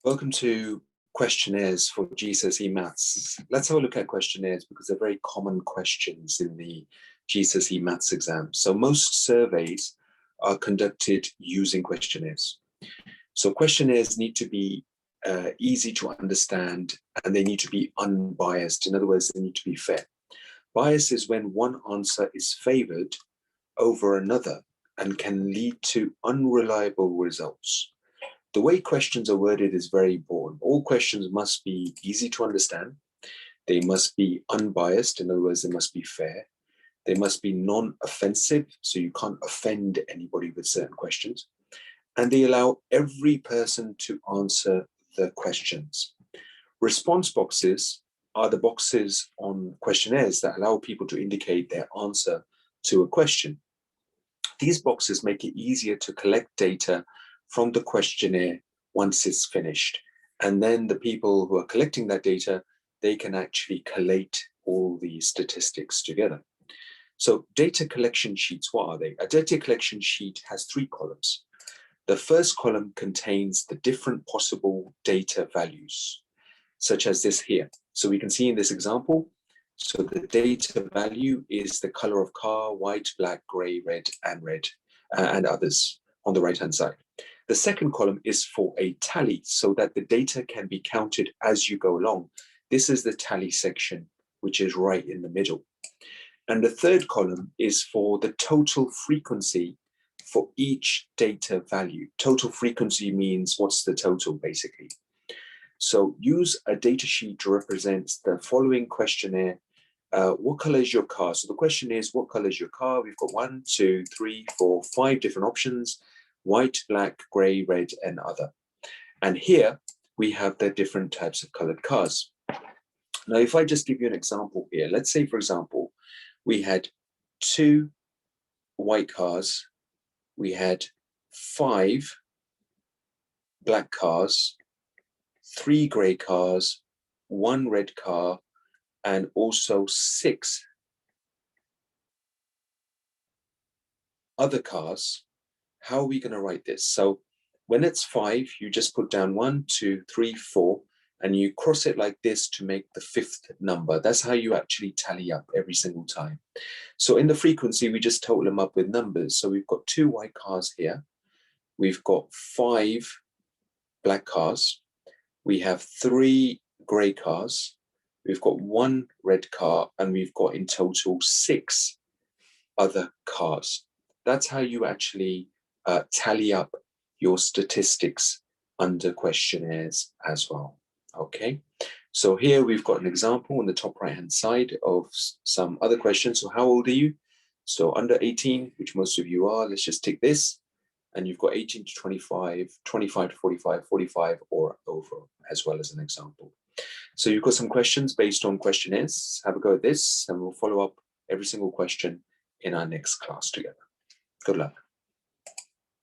Welcome to Questionnaires for GCSE Maths. Let's have a look at questionnaires because they're very common questions in the GCSE Maths exam. So most surveys are conducted using questionnaires. So questionnaires need to be easy to understand and they need to be unbiased. In other words, they need to be fair. Bias is when one answer is favored over another and can lead to unreliable results. The way questions are worded is very important. All questions must be easy to understand. They must be unbiased. In other words, they must be fair. They must be non-offensive, so you can't offend anybody with certain questions. And they allow every person to answer the questions. Response boxes are the boxes on questionnaires that allow people to indicate their answer to a question. These boxes make it easier to collect data from the questionnaire once it's finished. And then the people who are collecting that data, they can actually collate all the statistics together. So data collection sheets, what are they? A data collection sheet has 3 columns. The first column contains the different possible data values, such as this here. So we can see in this example, so the data value is the color of car, white, black, gray, red, and others on the right-hand side. The second column is for a tally so that the data can be counted as you go along. This is the tally section, which is right in the middle. And the third column is for the total frequency for each data value. Total frequency means what's the total, basically. So use a data sheet to represent the following questionnaire. What color is your car? So the question is, what color is your car? We've got 1, 2, 3, 4, 5 different options. White, black, gray, red, and other. And here we have the different types of colored cars. Now, if I just give you an example here, let's say, for example, we had 2 white cars, we had 5 black cars, 3 gray cars, 1 red car, and also 6 other cars. How are we going to write this? So when it's 5, you just put down 1, 2, 3, 4, and you cross it like this to make the 5th number. That's how you actually tally up every single time. So in the frequency, we just total them up with numbers. So we've got 2 white cars here. We've got 5 black cars. We have 3 gray cars. We've got 1 red car, and we've got in total 6 other cars. That's how you actually tally up your statistics under questionnaires as well. Okay, so here we've got an example on the top right hand side of some other questions. So how old are you? So under 18, which most of you are. Let's just tick this, and you've got 18 to 25, 25 to 45, 45 or over, as well as an example. So you've got some questions based on questionnaires. Have a go at this, and we'll follow up every single question in our next class together. Good luck.